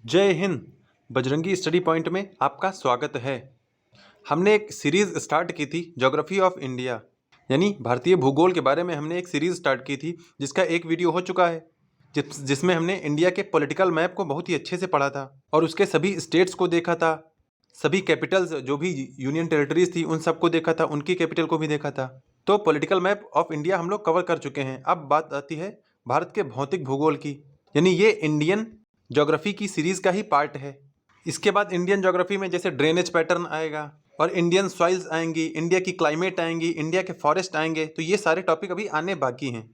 जय Hind. Bajrangi study point में आपका स्वागत है। हमने एक सीरीज़ स्टार्ट की थी ज्योग्राफी ऑफ इंडिया, यानी भारतीय भूगोल के बारे में हमने एक सीरीज़ स्टार्ट की थी जिसका एक वीडियो हो चुका है, जिसमें हमने इंडिया के पॉलिटिकल मैप को बहुत ही अच्छे से पढ़ा था और उसके सभी स्टेट्स को देखा था, सभी कैपिटल्स जो भी यूनियन टेरिटरीज थी उन सबको देखा था, उनकी कैपिटल को भी देखा था। तो पॉलिटिकल मैप ऑफ इंडिया हम लोग कवर कर चुके हैं। अब बात आती है भारत के भौतिक भूगोल की, यानी ये इंडियन ज्योग्राफी की सीरीज़ का ही पार्ट है। इसके बाद इंडियन ज्योग्राफी में जैसे ड्रेनेज पैटर्न आएगा और इंडियन सॉइल्स आएंगी, इंडिया की क्लाइमेट आएंगी, इंडिया के फॉरेस्ट आएंगे। तो ये सारे टॉपिक अभी आने बाकी हैं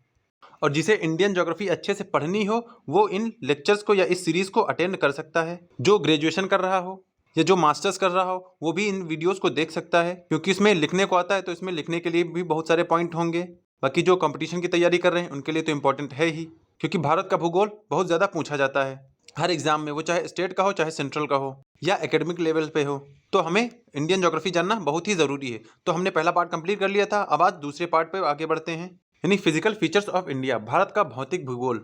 और जिसे इंडियन ज्योग्राफी अच्छे से पढ़नी हो वो इन लेक्चर्स को या इस सीरीज़ को अटेंड कर सकता है। जो ग्रेजुएशन कर रहा हो या जो मास्टर्स कर रहा हो वो भी इन वीडियोस को देख सकता है, क्योंकि इसमें लिखने को आता है तो इसमें लिखने के लिए भी बहुत सारे पॉइंट होंगे। बाकी जो कंपटीशन की तैयारी कर रहे हैं उनके लिए तो इम्पोर्टेंट है ही, क्योंकि भारत का भूगोल बहुत ज़्यादा पूछा जाता है हर एग्जाम में, वो चाहे स्टेट का हो, चाहे सेंट्रल का हो या एकेडमिक लेवल पे हो। तो हमें इंडियन ज्योग्राफी जानना बहुत ही ज़रूरी है। तो हमने पहला पार्ट कंप्लीट कर लिया था, अब आज दूसरे पार्ट पे आगे बढ़ते हैं, यानी physical features of India, Bharat का भौतिक भूगोल।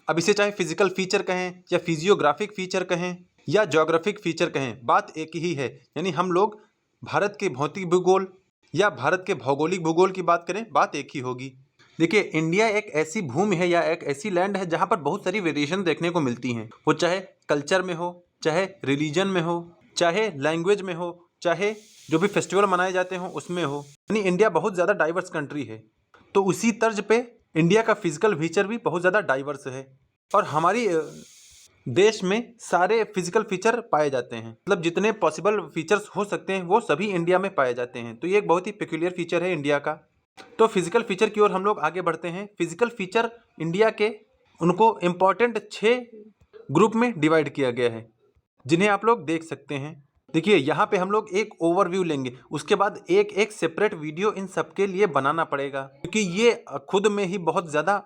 अब इसे चाहे फिजिकल फीचर कहें या फिजियोग्राफिक फीचर कहें या ज्योग्राफिक फीचर कहें, बात एक ही है। यानी हम लोग भारत के भौतिक भूगोल या भारत के भौगोलिक भूगोल की बात करें, बात एक ही होगी। देखिए, इंडिया एक ऐसी भूमि है या एक ऐसी लैंड है जहाँ पर बहुत सारी वेरिएशन देखने को मिलती हैं, वो चाहे कल्चर में हो, चाहे रिलीजन में हो, चाहे लैंग्वेज में हो, चाहे जो भी फेस्टिवल मनाए जाते हों उसमें हो। यानी इंडिया बहुत ज़्यादा डाइवर्स कंट्री है। तो उसी तर्ज पे इंडिया का फिजिकल फीचर भी बहुत ज़्यादा डाइवर्स है और हमारी देश में सारे फिजिकल फीचर पाए जाते हैं, मतलब जितने पॉसिबल फीचर्स हो सकते हैं वो सभी इंडिया में पाए जाते हैं। तो ये एक बहुत ही पेक्यूलियर फीचर है इंडिया का। तो फिजिकल फीचर की ओर हम लोग आगे बढ़ते हैं। फिजिकल फीचर इंडिया के उनको इम्पॉर्टेंट 6 ग्रुप में डिवाइड किया गया है, जिन्हें आप लोग देख सकते हैं। देखिए, यहाँ पे हम लोग एक ओवरव्यू लेंगे, उसके बाद एक एक सेपरेट वीडियो इन सब के लिए बनाना पड़ेगा, क्योंकि ये खुद में ही बहुत ज़्यादा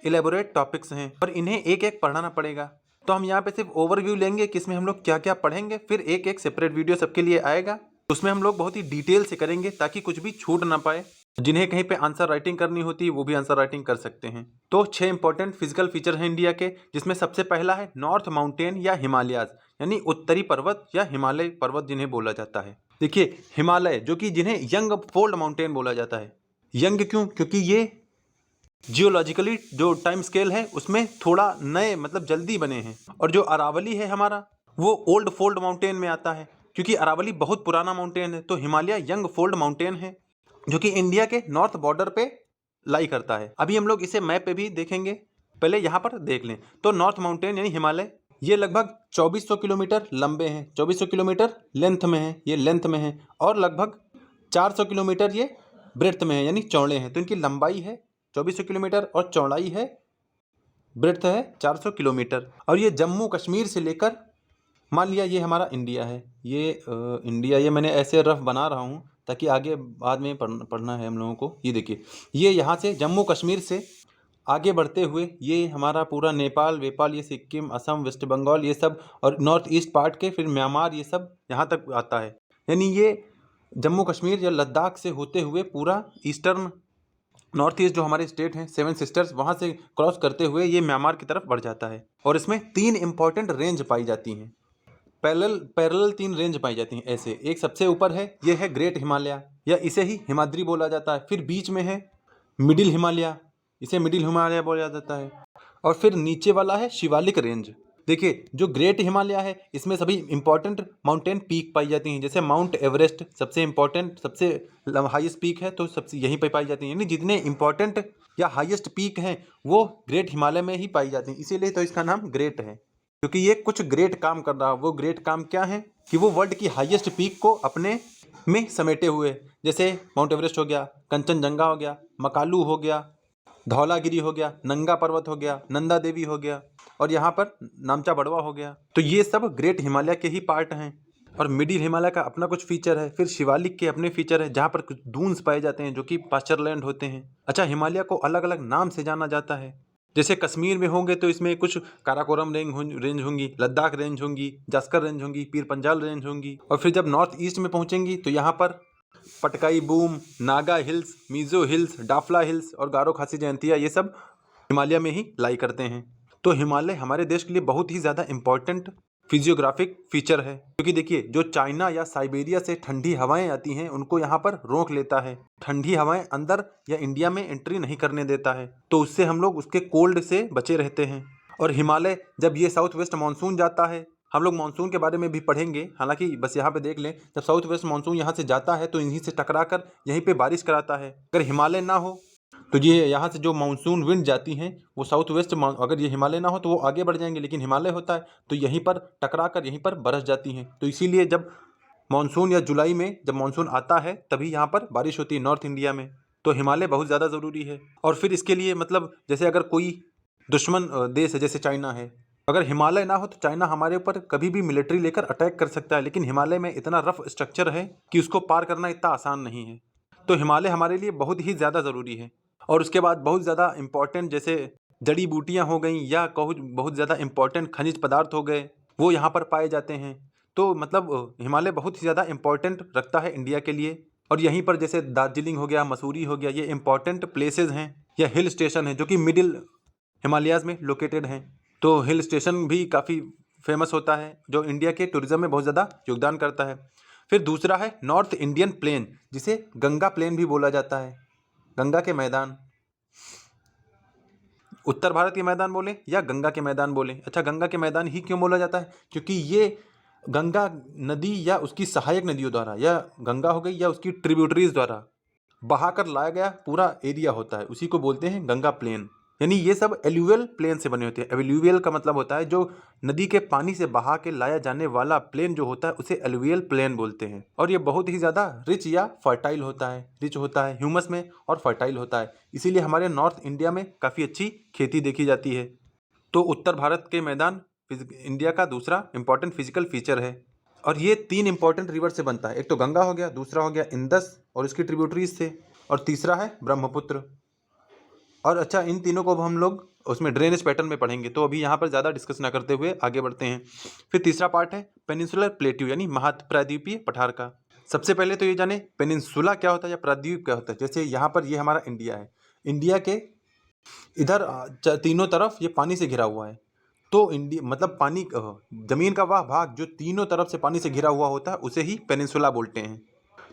इलेबोरेट टॉपिक्स हैं और इन्हें एक एक पढ़ाना पड़ेगा। तो हम यहाँ पे सिर्फ ओवरव्यू लेंगे कि इसमें हम लोग क्या क्या पढ़ेंगे, फिर एक एक सेपरेट वीडियो सबके लिए आएगा, उसमें हम लोग बहुत ही डिटेल से करेंगे ताकि कुछ भी छूट ना पाए। जिन्हें कहीं पे आंसर राइटिंग करनी होती है वो भी आंसर राइटिंग कर सकते हैं। तो 6 इंपॉर्टेंट फिजिकल फीचर हैं इंडिया के, जिसमें सबसे पहला है नॉर्थ माउंटेन या हिमालयाज, यानी उत्तरी पर्वत या हिमालय पर्वत जिन्हें बोला जाता है। देखिए, हिमालय जो कि जिन्हें यंग फोल्ड माउंटेन बोला जाता है। यंग क्यों? क्योंकि ये जियोलॉजिकली जो टाइम स्केल है उसमें थोड़ा नए, मतलब जल्दी बने हैं। और जो अरावली है हमारा, वो ओल्ड फोल्ड माउंटेन में आता है, क्योंकि अरावली बहुत पुराना माउंटेन है। तो हिमालय यंग फोल्ड माउंटेन है जो कि इंडिया के नॉर्थ बॉर्डर पे लाई करता है। अभी हम लोग इसे मैप पे भी देखेंगे, पहले यहाँ पर देख लें। तो नॉर्थ माउंटेन यानी हिमालय, ये लगभग 2400 किलोमीटर लंबे हैं, 2400 किलोमीटर लेंथ में है, ये लेंथ में है, और लगभग 400 किलोमीटर ये ब्रेड्थ में है, यानी चौड़े हैं। तो इनकी लंबाई है 2400 किलोमीटर और चौड़ाई है, ब्रेड्थ है 400 किलोमीटर। और ये जम्मू कश्मीर से लेकर, मान लिया ये हमारा इंडिया है, ये इंडिया, ये मैंने ऐसे रफ बना रहा हूँ ताकि आगे बाद में पढ़ना है हम लोगों को। ये देखिए, ये यहाँ से जम्मू कश्मीर से आगे बढ़ते हुए ये हमारा पूरा नेपाल वेपाल, ये सिक्किम, असम, वेस्ट बंगाल, ये सब, और नॉर्थ ईस्ट पार्ट के फिर म्यांमार, ये सब यहाँ तक आता है। यानी ये जम्मू कश्मीर या लद्दाख से होते हुए पूरा ईस्टर्न नॉर्थ ईस्ट जो हमारे स्टेट हैं 7 सिस्टर्स, वहाँ से क्रॉस करते हुए ये म्यांमार की तरफ बढ़ जाता है। और इसमें 3 इंपॉर्टेंट रेंज पाई जाती हैं, पैरेलल 3 रेंज पाई जाती हैं ऐसे। एक सबसे ऊपर है, ये है ग्रेट हिमालय या इसे ही हिमाद्री बोला जाता है। फिर बीच में है मिडिल हिमालय, इसे मिडिल हिमालय बोला जाता है। और फिर नीचे वाला है शिवालिक रेंज। देखिए, जो ग्रेट हिमालय है इसमें सभी इंपॉर्टेंट माउंटेन पीक पाई जाती हैं, जैसे माउंट एवरेस्ट सबसे इंपॉर्टेंट, सबसे हाईएस्ट पीक है, तो सबसे यहीं पर पाई जाती हैं। यानी जितने इंपॉर्टेंट या हाईएस्ट पीक हैं वो ग्रेट हिमालय में ही पाई जाती हैं, इसीलिए तो इसका नाम ग्रेट है, क्योंकि ये कुछ ग्रेट काम कर रहा है। वो ग्रेट काम क्या है कि वो वर्ल्ड की हाईएस्ट पीक को अपने में समेटे हुए, जैसे माउंट एवरेस्ट हो गया, कंचनजंगा हो गया, मकालू हो गया, धौलागिरी हो गया, नंगा पर्वत हो गया, नंदा देवी हो गया, और यहाँ पर नामचा बड़वा हो गया। तो ये सब ग्रेट हिमालय के ही पार्ट हैं। और मिडिल हिमालय का अपना कुछ फीचर है, फिर शिवालिक के अपने फीचर है जहाँ पर कुछ दून्स पाए जाते हैं जो कि पास्चरलैंड होते हैं। अच्छा, हिमालय को अलग अलग नाम से जाना जाता है, जैसे कश्मीर में होंगे तो इसमें कुछ काराकोरम रेंज होंगी, लद्दाख रेंज होंगी, जास्कर रेंज होंगी, पीर पंजाल रेंज होंगी। और फिर जब नॉर्थ ईस्ट में पहुंचेंगी तो यहाँ पर Patkai boom, Naga hills, Mizo hills, Dafla hills और गारो खासी जयंतिया, ये सब हिमालय में ही लाई करते हैं। तो हिमालय हमारे देश के लिए बहुत ही ज़्यादा इम्पॉर्टेंट फिजियोग्राफिक फीचर है, क्योंकि देखिए जो चाइना या साइबेरिया से ठंडी हवाएं आती हैं उनको यहाँ पर रोक लेता है, ठंडी हवाएं अंदर या इंडिया में एंट्री नहीं करने देता है, तो उससे हम लोग उसके कोल्ड से बचे रहते हैं। और हिमालय, जब ये साउथ वेस्ट मानसून जाता है, हम लोग मानसून के बारे में भी पढ़ेंगे, हालांकि बस यहाँ पे देख लें, जब साउथ वेस्ट मानसून यहाँ से जाता है तो इन्हीं से टकरा कर यहीं पे बारिश कराता है। अगर हिमालय ना हो तो ये यहाँ से जो मानसून विंड जाती हैं वो साउथ वेस्ट, अगर ये हिमालय ना हो तो वो आगे बढ़ जाएंगे, लेकिन हिमालय होता है तो यहीं पर टकरा कर यहीं पर बरस जाती हैं। तो इसीलिए जब मानसून या जुलाई में जब मानसून आता है तभी यहाँ पर बारिश होती है नॉर्थ इंडिया में। तो हिमालय बहुत ज़्यादा ज़रूरी है। और फिर इसके लिए मतलब जैसे अगर कोई दुश्मन देश है जैसे चाइना है, अगर हिमालय ना हो तो चाइना हमारे ऊपर कभी भी मिलिट्री लेकर अटैक कर सकता है, लेकिन हिमालय में इतना रफ स्ट्रक्चर है कि उसको पार करना इतना आसान नहीं है। तो हिमालय हमारे लिए बहुत ही ज़्यादा ज़रूरी है। और उसके बाद बहुत ज़्यादा इम्पॉर्टेंट जैसे जड़ी बूटियाँ हो गई या बहुत ज़्यादा इम्पॉर्टेंट खनिज पदार्थ हो गए, वो यहाँ पर पाए जाते हैं। तो मतलब हिमालय बहुत ही ज़्यादा इम्पॉर्टेंट रखता है इंडिया के लिए। और यहीं पर जैसे दार्जिलिंग हो गया, मसूरी हो गया, ये इम्पॉर्टेंट प्लेसेस हैं या हिल स्टेशन हैं जो कि मिडिल हिमालयाज़ में लोकेटेड हैं। तो हिल स्टेशन भी काफ़ी फेमस होता है जो इंडिया के टूरिज़्म में बहुत ज़्यादा योगदान करता है। फिर दूसरा है नॉर्थ इंडियन प्लेन, जिसे गंगा प्लेन भी बोला जाता है, गंगा के मैदान। उत्तर भारत के मैदान बोलें या गंगा के मैदान बोलें, अच्छा गंगा के मैदान ही क्यों बोला जाता है? क्योंकि ये गंगा नदी या उसकी सहायक नदियों द्वारा, या गंगा हो गई या उसकी ट्रिब्यूटरीज द्वारा बहाकर लाया गया पूरा एरिया होता है, उसी को बोलते हैं गंगा प्लेन। यानी ये सब एल्यूवियल प्लेन से बने होते हैं। एल्यूवियल का मतलब होता है जो नदी के पानी से बहा के लाया जाने वाला प्लेन जो होता है उसे एल्यूवियल प्लेन बोलते हैं। और ये बहुत ही ज़्यादा रिच या फर्टाइल होता है, रिच होता है ह्यूमस में और फर्टाइल होता है, इसीलिए हमारे नॉर्थ इंडिया में काफ़ी अच्छी खेती देखी जाती है। तो उत्तर भारत के मैदान इंडिया का दूसरा इंपॉर्टेंट फिजिकल फीचर है। और ये 3 इंपॉर्टेंट रिवर से बनता है, एक तो गंगा हो गया, दूसरा हो गया इंदस और उसकी ट्रिब्यूटरीज से, और तीसरा है ब्रह्मपुत्र। और अच्छा इन तीनों को अब हम लोग उसमें ड्रेनेज पैटर्न में पढ़ेंगे, तो अभी यहाँ पर ज़्यादा डिस्कस ना करते हुए आगे बढ़ते हैं। फिर तीसरा पार्ट है पेनिनसुलर प्लेट्यू यानी महाद्वीपीय पठार का। सबसे पहले तो ये जाने पेनिनसुला क्या होता है या प्राद्वीप क्या होता है। जैसे यहाँ पर ये हमारा इंडिया है, इंडिया के इधर तीनों तरफ ये पानी से घिरा हुआ है, तो इंडिया मतलब पानी ज़मीन का वह भाग जो तीनों तरफ से पानी से घिरा हुआ होता है उसे ही पेनिनसुला बोलते हैं।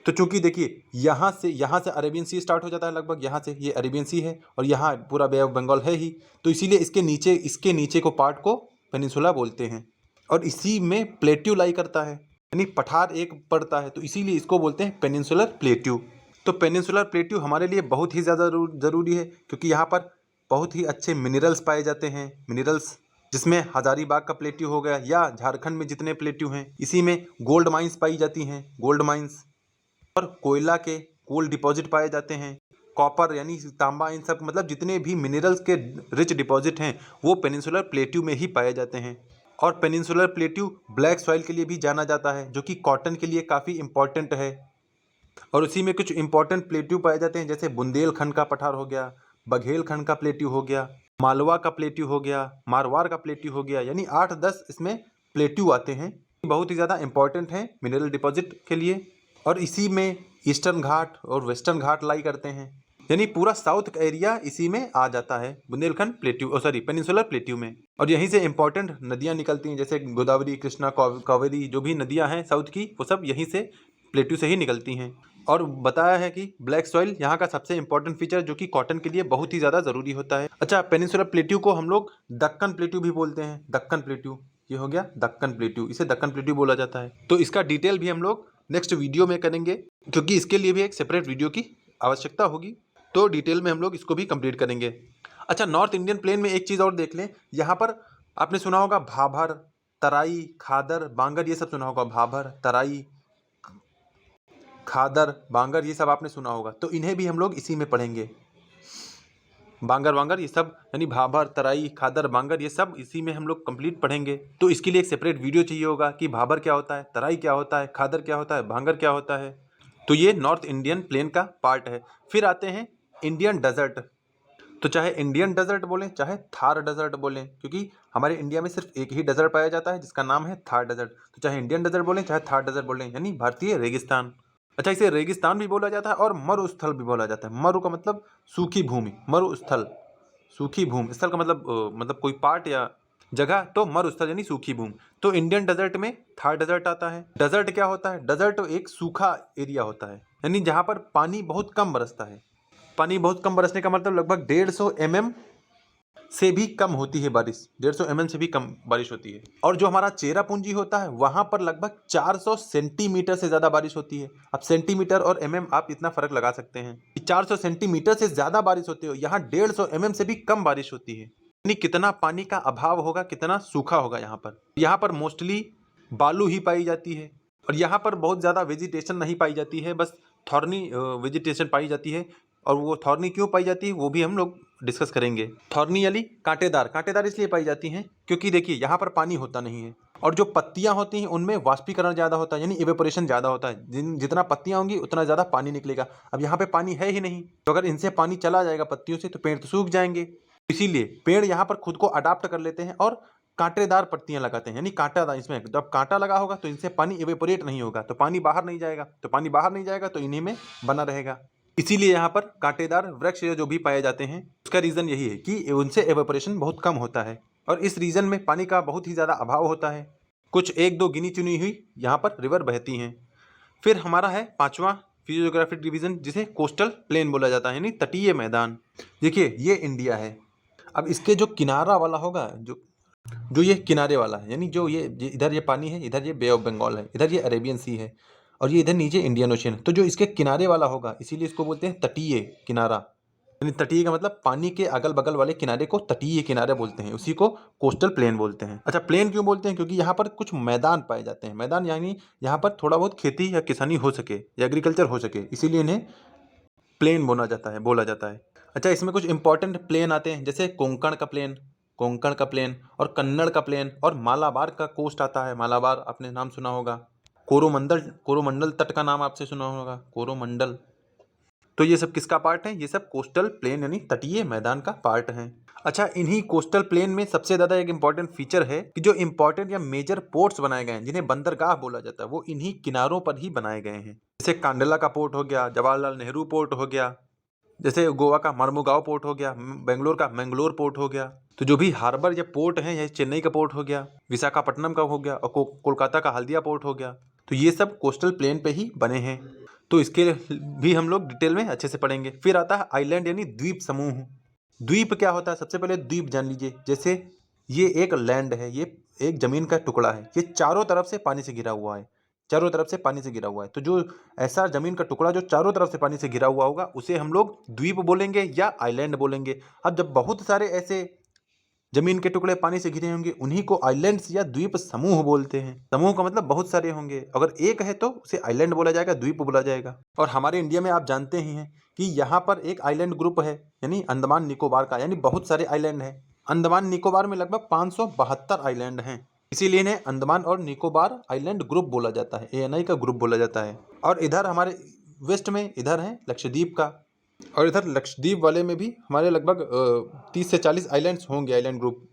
तो चूंकि देखिए यहाँ से अरेबियन सी स्टार्ट हो जाता है, लगभग यहाँ से ये अरेबियन सी है और यहाँ पूरा बे ऑफ बंगाल है ही, तो इसीलिए इसके नीचे को पार्ट को पेनिनसुला बोलते हैं। और इसी में प्लेट्यू लाई करता है, यानी पठार एक पड़ता है, तो इसीलिए इसको बोलते हैं पेनिनसुलर प्लेट्यू। तो पेनिनसुलर प्लेट्यू हमारे लिए बहुत ही ज़्यादा ज़रूरी है, क्योंकि यहाँ पर बहुत ही अच्छे मिनरल्स पाए जाते हैं, मिनरल्स जिसमें हजारीबाग का प्लेट्यू हो गया या झारखंड में जितने प्लेट्यू हैं, इसी में गोल्ड माइंस पाई जाती हैं, गोल्ड माइंस, और कोयला के कोल डिपॉजिट पाए जाते हैं, कॉपर यानी तांबा, इन सब मतलब जितने भी मिनरल्स के रिच डिपॉजिट हैं वो पेनिनसुलर प्लेट्यू में ही पाए जाते हैं। और पेनिनसुलर प्लेट्यू ब्लैक सॉइल के लिए भी जाना जाता है, जो कि कॉटन के लिए काफ़ी इम्पॉर्टेंट है। और उसी में कुछ इंपॉर्टेंट प्लेट्यू पाए जाते हैं, जैसे बुंदेलखंड का पठार हो गया, बघेलखंड का प्लेट्यू हो गया, मालवा का प्लेट्यू हो गया, मारवाड़ का प्लेट्यू हो गया, यानी 8-10 इसमें प्लेट्यू आते हैं, बहुत ही ज़्यादा इंपॉर्टेंट हैं मिनरल डिपॉजिट के लिए। और इसी में ईस्टर्न घाट और वेस्टर्न घाट लाई करते हैं, यानी पूरा साउथ एरिया इसी में आ जाता है बुंदेलखंड प्लेट्यू पेनिनसुलर प्लेट्यू में। और यहीं से इंपॉर्टेंट नदियां निकलती हैं, जैसे गोदावरी, कृष्णा, कावेरी, जो भी नदियां हैं साउथ की वो सब यहीं से प्लेट्यू से ही निकलती हैं। और बताया है कि ब्लैक सॉइल यहाँ का सबसे इंपॉर्टेंट फीचर, जो कि कॉटन के लिए बहुत ही ज़्यादा ज़रूरी होता है। अच्छा पेनिनसुलर प्लेट्यू को हम लोग दक्कन प्लेट्यू भी बोलते हैं, दक्कन प्लेट्यू, ये हो गया दक्कन प्लेट्यू, इसे दक्कन प्लेट्यू बोला जाता है। तो इसका डिटेल भी हम लोग नेक्स्ट वीडियो में करेंगे, क्योंकि इसके लिए भी एक सेपरेट वीडियो की आवश्यकता होगी, तो डिटेल में हम लोग इसको भी कंप्लीट करेंगे। अच्छा नॉर्थ इंडियन प्लेन में एक चीज़ और देख लें, यहाँ पर आपने सुना होगा भाभर, तराई, खादर, बांगर, ये सब सुना होगा, भाभर, तराई, खादर, बांगर, ये सब आपने सुना होगा, तो इन्हें भी हम लोग इसी में पढ़ेंगे। बांगर वांगर ये सब यानी भाभर, तराई, खादर, बांगर, ये सब इसी में हम लोग कंप्लीट पढ़ेंगे। तो इसके लिए एक सेपरेट वीडियो चाहिए होगा कि भाभर क्या होता है, तराई क्या होता है, खादर क्या होता है, बांगर क्या होता है। तो ये नॉर्थ इंडियन प्लेन का पार्ट है। फिर आते हैं इंडियन डेजर्ट। तो चाहे इंडियन डेजर्ट बोलें चाहे थार डेजर्ट बोलें, क्योंकि हमारे इंडिया में सिर्फ एक ही डेजर्ट पाया जाता है जिसका नाम है थार डेजर्ट। तो चाहे इंडियन डेजर्ट बोलें चाहे थार डेजर्ट बोलें, यानी भारतीय रेगिस्तान। अच्छा इसे रेगिस्तान भी बोला जाता है और मरुस्थल भी बोला जाता है। मरु का मतलब सूखी भूमि, मरुस्थल सूखी भूमि, स्थल का मतलब कोई पार्ट या जगह तो मरुस्थल यानी सूखी भूमि। तो इंडियन डेजर्ट में थार डेजर्ट आता है। डेजर्ट क्या होता है? डेजर्ट एक सूखा एरिया होता है, यानी जहाँ पर पानी बहुत कम बरसता है। पानी बहुत कम बरसने का मतलब लगभग 150 mm से भी कम होती है बारिश, 150 mm से भी कम बारिश होती है। और जो हमारा चेरापूंजी होता है वहाँ पर लगभग 400 सेंटीमीटर से ज़्यादा बारिश होती है। अब सेंटीमीटर और mm आप इतना फर्क लगा सकते हैं कि 400 सेंटीमीटर से ज़्यादा बारिश होती है, यहाँ 150 mm से भी कम बारिश होती है। यानी कितना पानी का अभाव होगा, कितना सूखा होगा यहाँ पर। यहाँ पर मोस्टली बालू ही पाई जाती है और यहाँ पर बहुत ज़्यादा वेजिटेशन नहीं पाई जाती है, बस थॉर्नी वेजिटेशन पाई जाती है। और वो थॉर्नी क्यों पाई जाती है वो भी हम लोग डिस्कस करेंगे। थॉर्नी यानी कांटेदार, कांटेदार इसलिए पाई जाती हैं क्योंकि देखिए यहाँ पर पानी होता नहीं है और जो पत्तियाँ होती हैं उनमें वाष्पीकरण ज़्यादा होता है, यानी इवेपोरेशन ज़्यादा होता है। जितना पत्तियाँ होंगी उतना ज़्यादा पानी निकलेगा। अब यहाँ पे पानी है ही नहीं, तो अगर इनसे पानी चला जाएगा पत्तियों से तो पेड़ तो सूख जाएंगे। इसीलिए पेड़ यहाँ पर खुद को अडाप्ट कर लेते हैं और कांटेदार पत्तियां लगाते हैं, यानी कांटादार। इसमें जब कांटा लगा होगा तो इनसे पानी इवेपोरेट नहीं होगा, तो पानी बाहर नहीं जाएगा, तो पानी बाहर नहीं जाएगा तो इन्हीं में बना रहेगा। इसीलिए यहाँ पर कांटेदार वृक्ष जो भी पाए जाते हैं उसका रीज़न यही है कि उनसे एवेपोरेशन बहुत कम होता है और इस रीजन में पानी का बहुत ही ज़्यादा अभाव होता है। कुछ एक दो गिनी चुनी हुई यहाँ पर रिवर बहती हैं। फिर हमारा है पांचवा फिजियोग्राफिक डिवीज़न, जिसे कोस्टल प्लेन बोला जाता है, यानी तटीय मैदान। देखिए ये इंडिया है। अब इसके जो किनारा वाला होगा, जो ये किनारे वाला है, यानी जो ये इधर ये पानी है, इधर ये बे ऑफ बंगाल है, इधर ये अरेबियन सी है और ये इधर नीचे इंडियन ओशन है। तो जो इसके किनारे वाला होगा इसीलिए इसको बोलते हैं तटीय किनारा। यानी तटीय का मतलब पानी के अगल बगल वाले किनारे को तटीय किनारे बोलते हैं, उसी को कोस्टल प्लेन बोलते हैं। अच्छा, प्लेन क्यों बोलते हैं? क्योंकि यहाँ पर कुछ मैदान पाए जाते हैं। मैदान यानी यहाँ पर थोड़ा बहुत खेती या किसानी हो सके या एग्रीकल्चर हो सके, इसीलिए इन्हें प्लेन बोला जाता है। अच्छा, इसमें कुछ इंपॉर्टेंट प्लेन आते हैं, जैसे कोंकण का प्लेन और कन्नड़ का प्लेन और मालाबार का कोस्ट आता है। मालाबार आपने नाम सुना होगा। कोरोमंडल तट का नाम आपसे सुना होगा, कोरोमंडल। तो ये सब किसका पार्ट है? ये सब कोस्टल प्लेन यानी तटीय मैदान का पार्ट है। अच्छा, इन्हीं कोस्टल प्लेन में सबसे ज़्यादा एक इंपॉर्टेंट फीचर है कि जो इंपॉर्टेंट या मेजर पोर्ट्स बनाए गए हैं, जिन्हें बंदरगाह बोला जाता है, वो इन्हीं किनारों पर ही बनाए गए हैं। जैसे कांडला का पोर्ट हो गया, जवाहरलाल नेहरू पोर्ट हो गया, जैसे गोवा का मर्मुगांव पोर्ट हो गया, बेंगलोर का मैंगलोर पोर्ट हो गया। तो जो भी हार्बर या पोर्ट है, यह चेन्नई का पोर्ट हो गया, विशाखापट्टनम का हो गया और कोलकाता का हल्दिया पोर्ट हो गया। तो ये सब कोस्टल प्लेन पे ही बने हैं। तो इसके भी हम लोग डिटेल में अच्छे से पढ़ेंगे। फिर आता है आइलैंड यानी द्वीप समूह। द्वीप क्या होता है? सबसे पहले द्वीप जान लीजिए। जैसे ये एक लैंड है, ये एक जमीन का टुकड़ा है, ये चारों तरफ से पानी से घिरा हुआ है, चारों तरफ से पानी से घिरा हुआ है। तो जो ऐसा जमीन का टुकड़ा जो चारों तरफ से पानी से घिरा हुआ होगा उसे हम लोग द्वीप बोलेंगे या आइलैंड बोलेंगे। अब जब बहुत सारे ऐसे जमीन के टुकड़े पानी से घिरे होंगे उन्हीं को आइलैंड्स या द्वीप समूह बोलते हैं। समूह का मतलब बहुत सारे होंगे, अगर एक है तो उसे आइलैंड बोला जाएगा, द्वीप बोला जाएगा। और हमारे इंडिया में आप जानते ही हैं कि यहाँ पर एक आइलैंड ग्रुप है, यानी अंडमान निकोबार का, यानी बहुत सारे आइलैंड हैं। अंडमान निकोबार में लगभग 572 आइलैंड हैं, इसीलिए इन्हें अंडमान और निकोबार आइलैंड ग्रुप बोला जाता है, ANI का ग्रुप बोला जाता है। और इधर हमारे वेस्ट में इधर है लक्षद्वीप का, और इधर लक्षद्वीप वाले में भी हमारे लगभग 30 से 40 आइलैंड्स होंगे, आइलैंड ग्रुप।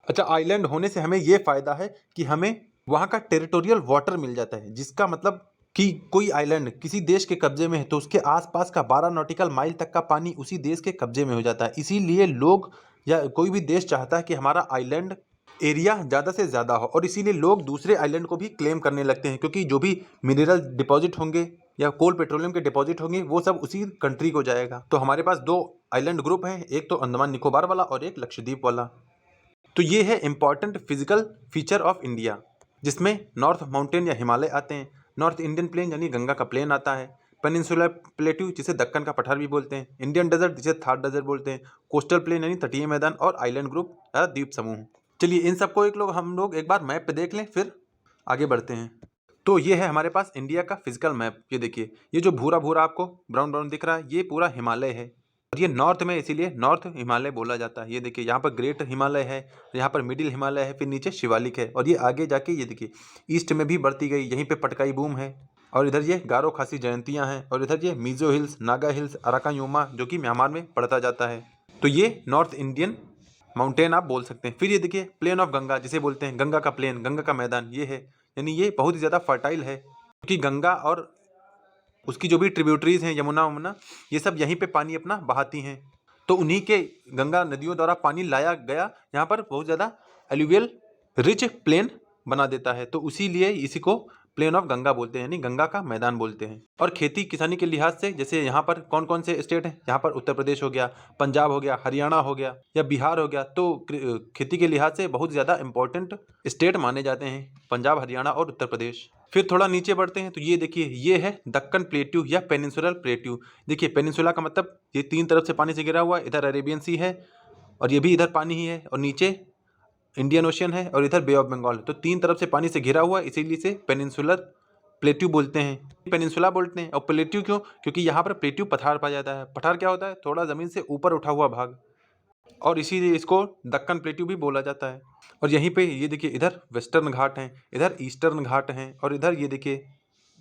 अच्छा, आइलैंड होने से हमें ये फ़ायदा है कि हमें वहाँ का टेरिटोरियल वाटर मिल जाता है, जिसका मतलब कि कोई आइलैंड किसी देश के कब्जे में है तो उसके आसपास का 12 नॉटिकल माइल तक का पानी उसी देश के कब्जे में हो जाता है। इसीलिए लोग या कोई भी देश चाहता है कि हमारा आइलैंड एरिया ज़्यादा से ज़्यादा हो, और इसीलिए लोग दूसरे आइलैंड को भी क्लेम करने लगते हैं, क्योंकि जो भी मिनरल डिपॉजिट होंगे या कोल पेट्रोलियम के डिपॉजिट होंगे वो सब उसी कंट्री को जाएगा। तो हमारे पास दो आइलैंड ग्रुप हैं, एक तो अंडमान निकोबार वाला और एक लक्षद्वीप वाला। तो ये है important physical feature of India, जिसमें नॉर्थ माउंटेन या हिमालय आते हैं, नॉर्थ इंडियन प्लेन यानी गंगा का प्लेन आता है, पेनिनसुलर प्लेट्यू जिसे दक्कन का पठार भी बोलते हैं, इंडियन डेजर्ट जिसे थार डेजर्ट बोलते हैं, कोस्टल प्लेन यानी तटीय मैदान, और आइलैंड ग्रुप या द्वीप समूह। चलिए इन सबको हम लोग एक बार मैप पे देख लें, फिर आगे बढ़ते हैं। तो ये है हमारे पास इंडिया का फिजिकल मैप। ये देखिए, ये जो भूरा भूरा आपको ब्राउन ब्राउन दिख रहा है, ये पूरा हिमालय है, और ये नॉर्थ में इसीलिए नॉर्थ हिमालय बोला जाता है। ये देखिए, यहाँ पर ग्रेट हिमालय है, यहाँ पर मिडिल हिमालय है, फिर नीचे शिवालिक है, और ये आगे जाके ये देखिए ईस्ट में भी बढ़ती गई, यहीं पे पटकाई बूम है, और इधर ये गारो खासी जयंतियाँ हैं, और इधर ये मिजो हिल्स, नागा हिल्स, अराकायोमा जो कि म्यांमार में पड़ता जाता है। तो ये नॉर्थ इंडियन माउंटेन आप बोल सकते हैं। फिर ये देखिए प्लेन ऑफ गंगा जिसे बोलते हैं, गंगा का प्लेन, गंगा का मैदान ये है, यानी ये बहुत ही ज़्यादा फर्टाइल है, क्योंकि गंगा और उसकी जो भी ट्रिब्यूटरीज हैं, यमुना वमुना, ये सब यहीं पे पानी अपना बहाती हैं। तो उन्हीं के गंगा नदियों द्वारा पानी लाया गया यहाँ पर बहुत ज़्यादा एलुवियल रिच प्लेन बना देता है, तो इसीलिए इसी को प्लेन ऑफ गंगा बोलते हैं, यानी गंगा का मैदान बोलते हैं। और खेती किसानी के लिहाज से जैसे यहाँ पर कौन कौन से स्टेट हैं, यहाँ पर उत्तर प्रदेश हो गया, पंजाब हो गया, हरियाणा हो गया या बिहार हो गया, तो खेती के लिहाज से बहुत ज़्यादा इंपॉर्टेंट स्टेट माने जाते हैं पंजाब, हरियाणा और उत्तर प्रदेश। फिर थोड़ा नीचे बढ़ते हैं तो ये देखिए, ये है दक्कन प्लेट्यू या पेनिनसुलर प्लेट्यू। देखिए पेनिनसुला का मतलब ये 3 तरफ से पानी से घिरा हुआ है, इधर अरेबियन सी है और ये भी इधर पानी ही है, और नीचे इंडियन ओशियन है और इधर बे ऑफ बंगाल है, तो 3 तरफ से पानी से घिरा हुआ है, इसीलिए इसे पेनिनसुलर प्लेट्यू बोलते हैं। पेनिनसुला बोलते हैं। और प्लेट्यू क्यों? क्योंकि यहाँ पर प्लेट्यू पठार पाया जाता है। पठार क्या होता है? थोड़ा ज़मीन से ऊपर उठा हुआ भाग, और इसीलिए इसको दक्कन प्लेट्यू भी बोला जाता है। और यहीं पे ये देखिए, इधर वेस्टर्न घाट हैं, इधर ईस्टर्न घाट हैं, और इधर ये देखिए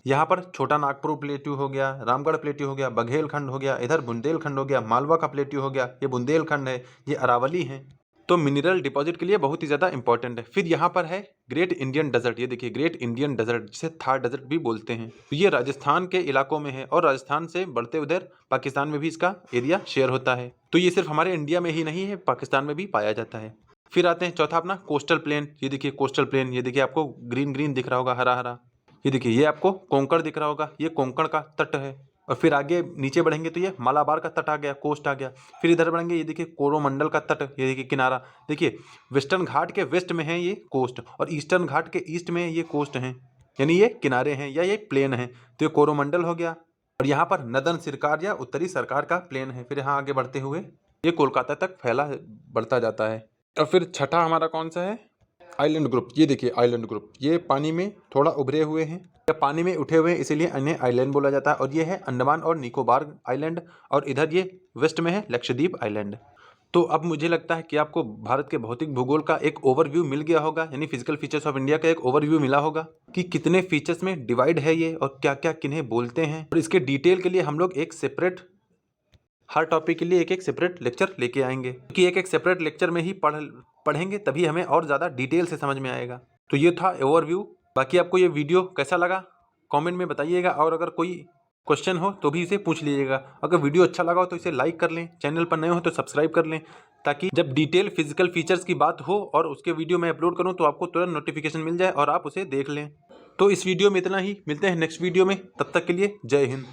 यहाँ पर छोटा नागपुर प्लेट्यू हो गया, रामगढ़ प्लेट्यू हो गया, बघेलखंड हो गया, इधर बुंदेलखंड हो गया, मालवा का प्लेट्यू हो गया, ये बुंदेलखंड है, ये अरावली है। तो मिनरल डिपॉजिट के लिए बहुत ही ज़्यादा इंपॉर्टेंट है। फिर यहाँ पर है ग्रेट इंडियन डेजर्ट, ये देखिए ग्रेट इंडियन डेजर्ट, जिसे थार डेजर्ट भी बोलते हैं। तो ये राजस्थान के इलाकों में है, और राजस्थान से बढ़ते उधर पाकिस्तान में भी इसका एरिया शेयर होता है। तो ये सिर्फ हमारे इंडिया में ही नहीं है, पाकिस्तान में भी पाया जाता है। फिर आते हैं चौथा अपना कोस्टल प्लेन। ये देखिए कोस्टल प्लेन, ये देखिए आपको ग्रीन ग्रीन दिख रहा होगा, हरा हरा। ये देखिए, ये आपको कोंकण दिख रहा होगा, ये कोंकण का तट है। और फिर आगे नीचे बढ़ेंगे तो ये मालाबार का तट आ गया, कोस्ट आ गया। फिर इधर बढ़ेंगे, ये देखिए कोरोमंडल का तट, ये देखिए किनारा। देखिए वेस्टर्न घाट के वेस्ट में है ये कोस्ट, और ईस्टर्न घाट के ईस्ट में ये कोस्ट हैं, यानी ये किनारे हैं या ये प्लेन है। तो ये कोरोमंडल हो गया। और यहाँ पर नदन सरकार या उत्तरी सरकार का प्लेन है। फिर यहाँ आगे बढ़ते हुए ये कोलकाता तक फैला बढ़ता जाता है। और फिर छठा हमारा कौन सा है? Island group. ये देखिए आइलैंड ग्रुप, ये पानी में थोड़ा उभरे हुए हैं या पानी में उठे हुए हैं, इसीलिए इन्हें आइलैंड बोला जाता है। और ये है अंडमान और निकोबार आइलैंड, और इधर ये वेस्ट में है लक्षद्वीप आइलैंड। तो अब मुझे लगता है कि आपको भारत के भौतिक भूगोल का एक ओवरव्यू मिल गया होगा, यानी फिजिकल फीचर्स ऑफ इंडिया का एक ओवरव्यू मिला होगा कि कितने फीचर्स में डिवाइड है ये, और क्या क्या किन्हें बोलते हैं। और इसके डिटेल के लिए हम लोग एक सेपरेट, हर टॉपिक के लिए एक एक सेपरेट लेक्चर लेके आएंगे, क्योंकि एक एक सेपरेट लेक्चर में ही पढ़ेंगे तभी हमें और ज़्यादा डिटेल से समझ में आएगा। तो ये था ओवरव्यू। बाकी आपको ये वीडियो कैसा लगा कमेंट में बताइएगा, और अगर कोई क्वेश्चन हो तो भी इसे पूछ लीजिएगा। अगर वीडियो अच्छा लगा हो तो इसे लाइक कर लें, चैनल पर नए हो तो सब्सक्राइब कर लें, ताकि जब डिटेल फिजिकल फीचर्स की बात हो और उसके वीडियो मैं अपलोड करूँ तो आपको तुरंत नोटिफिकेशन मिल जाए और आप उसे देख लें। तो इस वीडियो में इतना ही, मिलते हैं नेक्स्ट वीडियो में, तब तक के लिए जय हिंद।